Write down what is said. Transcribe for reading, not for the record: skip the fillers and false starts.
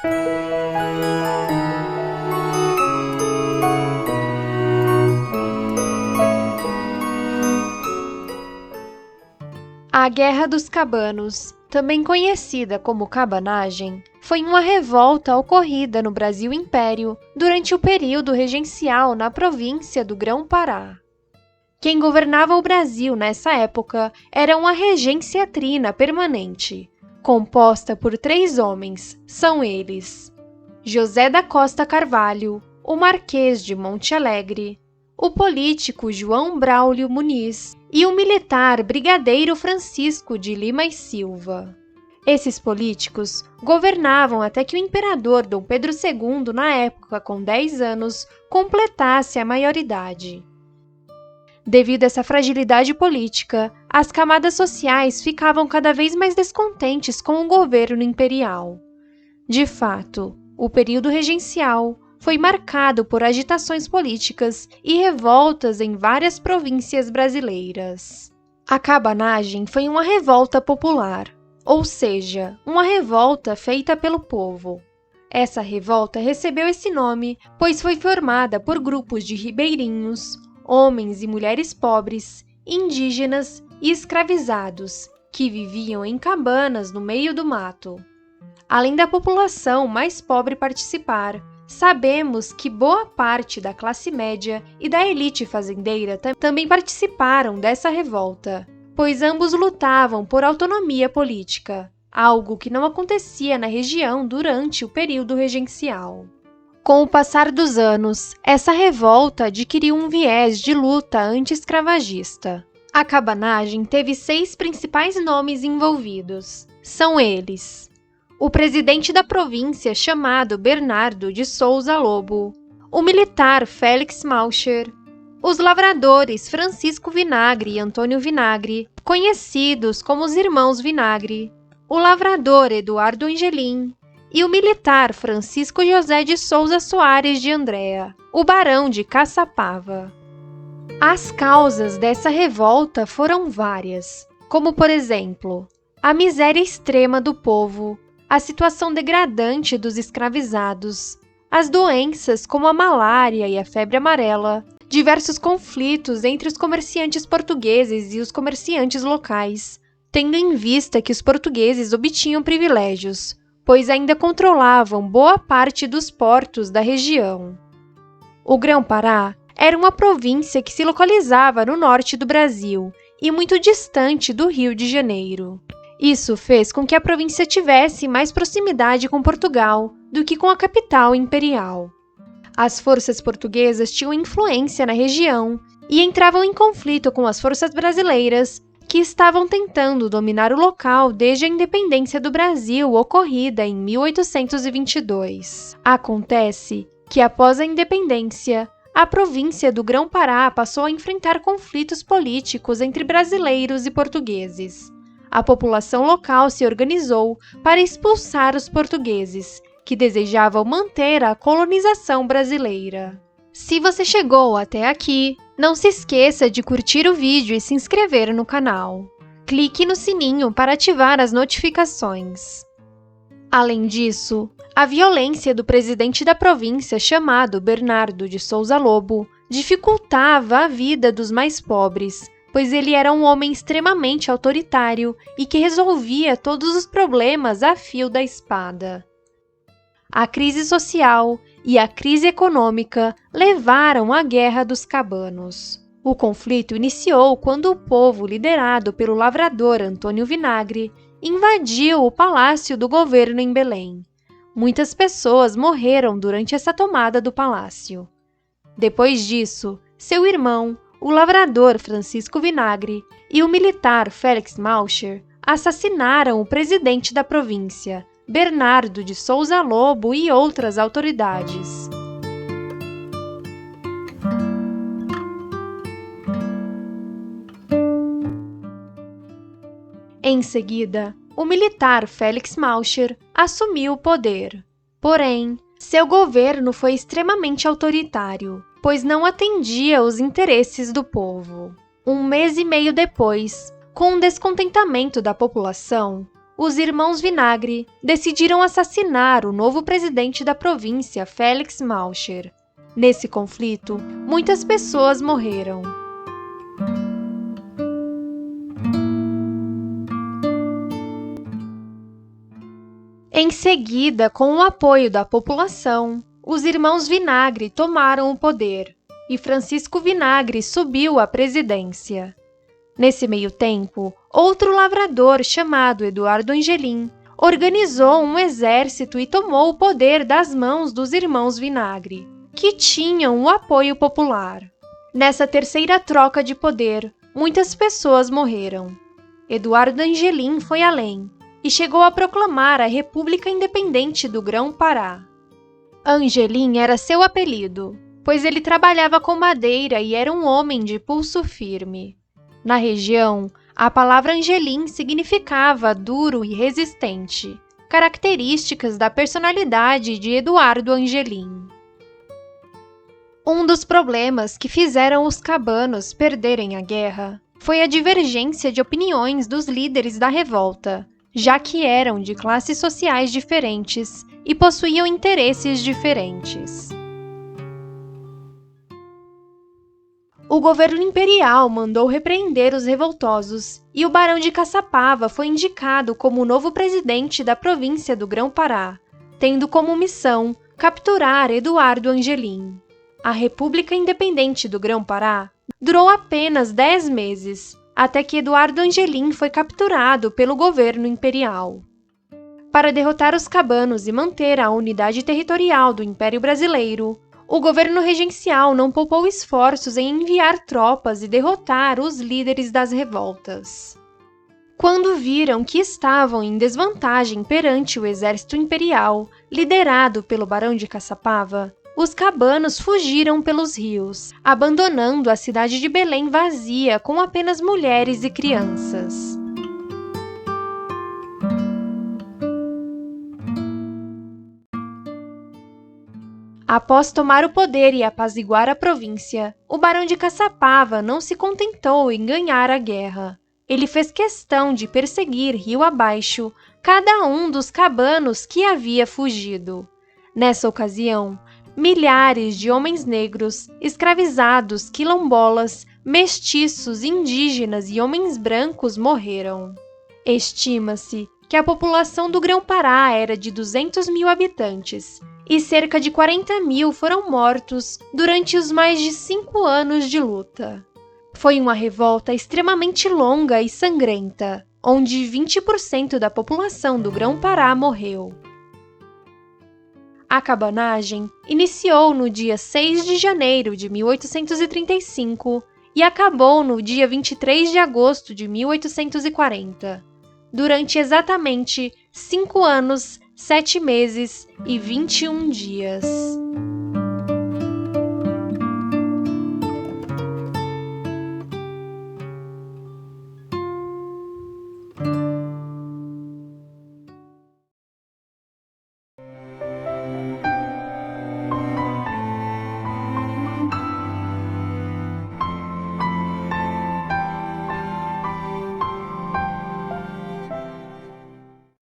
A Guerra dos Cabanos, também conhecida como cabanagem, foi uma revolta ocorrida no Brasil Império durante o período regencial na província do Grão-Pará. Quem governava o Brasil nessa época era uma regência trina permanente, composta por 3 homens, são eles: José da Costa Carvalho, o Marquês de Monte Alegre, o político João Braulio Muniz e o militar Brigadeiro Francisco de Lima e Silva. Esses políticos governavam até que o imperador Dom Pedro II, na época com 10 anos, completasse a maioridade. Devido a essa fragilidade política, as camadas sociais ficavam cada vez mais descontentes com o governo imperial. De fato, o período regencial foi marcado por agitações políticas e revoltas em várias províncias brasileiras. A cabanagem foi uma revolta popular, ou seja, uma revolta feita pelo povo. Essa revolta recebeu esse nome pois foi formada por grupos de ribeirinhos, homens e mulheres pobres, indígenas e escravizados, que viviam em cabanas no meio do mato. Além da população mais pobre participar, sabemos que boa parte da classe média e da elite fazendeira também participaram dessa revolta, pois ambos lutavam por autonomia política, algo que não acontecia na região durante o período regencial. Com o passar dos anos, essa revolta adquiriu um viés de luta anti-escravagista. A cabanagem teve 6 principais nomes envolvidos. São eles: o presidente da província, chamado Bernardo de Souza Lobo, o militar Félix Malcher, os lavradores Francisco Vinagre e Antônio Vinagre, conhecidos como os Irmãos Vinagre, o lavrador Eduardo Angelim e o militar Francisco José de Souza Soares de Andréa, o barão de Caçapava. As causas dessa revolta foram várias, como, por exemplo, a miséria extrema do povo, a situação degradante dos escravizados, as doenças como a malária e a febre amarela, diversos conflitos entre os comerciantes portugueses e os comerciantes locais, tendo em vista que os portugueses obtinham privilégios, pois ainda controlavam boa parte dos portos da região. O Grão-Pará era uma província que se localizava no norte do Brasil e muito distante do Rio de Janeiro. Isso fez com que a província tivesse mais proximidade com Portugal do que com a capital imperial. As forças portuguesas tinham influência na região e entravam em conflito com as forças brasileiras que estavam tentando dominar o local desde a independência do Brasil, ocorrida em 1822. Acontece que, após a independência, a província do Grão-Pará passou a enfrentar conflitos políticos entre brasileiros e portugueses. A população local se organizou para expulsar os portugueses, que desejavam manter a colonização brasileira. Se você chegou até aqui, não se esqueça de curtir o vídeo e se inscrever no canal. Clique no sininho para ativar as notificações. Além disso, a violência do presidente da província, chamado Bernardo de Souza Lobo, dificultava a vida dos mais pobres, pois ele era um homem extremamente autoritário e que resolvia todos os problemas a fio da espada. A crise social e a crise econômica levaram à Guerra dos Cabanos. O conflito iniciou quando o povo, liderado pelo lavrador Antônio Vinagre, invadiu o palácio do governo em Belém. Muitas pessoas morreram durante essa tomada do palácio. Depois disso, seu irmão, o lavrador Francisco Vinagre, e o militar Félix Malcher assassinaram o presidente da província, Bernardo de Souza Lobo, e outras autoridades. Em seguida, o militar Félix Malcher assumiu o poder. Porém, seu governo foi extremamente autoritário, pois não atendia aos interesses do povo. 1 mês e meio depois, com o descontentamento da população, os irmãos Vinagre decidiram assassinar o novo presidente da província, Félix Malcher. Nesse conflito, muitas pessoas morreram. Em seguida, com o apoio da população, os irmãos Vinagre tomaram o poder e Francisco Vinagre subiu à presidência. Nesse meio tempo, outro lavrador chamado Eduardo Angelim organizou um exército e tomou o poder das mãos dos irmãos Vinagre, que tinham o apoio popular. Nessa terceira troca de poder, muitas pessoas morreram. Eduardo Angelim foi além e chegou a proclamar a República Independente do Grão-Pará. Angelim era seu apelido, pois ele trabalhava com madeira e era um homem de pulso firme. Na região, a palavra Angelim significava duro e resistente, características da personalidade de Eduardo Angelim. Um dos problemas que fizeram os cabanos perderem a guerra foi a divergência de opiniões dos líderes da revolta, já que eram de classes sociais diferentes e possuíam interesses diferentes. O governo imperial mandou repreender os revoltosos e o Barão de Caçapava foi indicado como o novo presidente da província do Grão-Pará, tendo como missão capturar Eduardo Angelim. A República Independente do Grão-Pará durou apenas 10 meses, até que Eduardo Angelim foi capturado pelo governo imperial. Para derrotar os cabanos e manter a unidade territorial do Império Brasileiro, o governo regencial não poupou esforços em enviar tropas e derrotar os líderes das revoltas. Quando viram que estavam em desvantagem perante o exército imperial, liderado pelo Barão de Caçapava, os cabanos fugiram pelos rios, abandonando a cidade de Belém vazia com apenas mulheres e crianças. Após tomar o poder e apaziguar a província, o Barão de Caçapava não se contentou em ganhar a guerra. Ele fez questão de perseguir rio abaixo cada um dos cabanos que havia fugido. Nessa ocasião, milhares de homens negros, escravizados, quilombolas, mestiços, indígenas e homens brancos morreram. Estima-se que a população do Grão-Pará era de 200 mil habitantes, e cerca de 40 mil foram mortos durante os mais de 5 anos de luta. Foi uma revolta extremamente longa e sangrenta, onde 20% da população do Grão-Pará morreu. A cabanagem iniciou no dia 6 de janeiro de 1835 e acabou no dia 23 de agosto de 1840, durante exatamente 5 anos, 7 meses e 21 dias.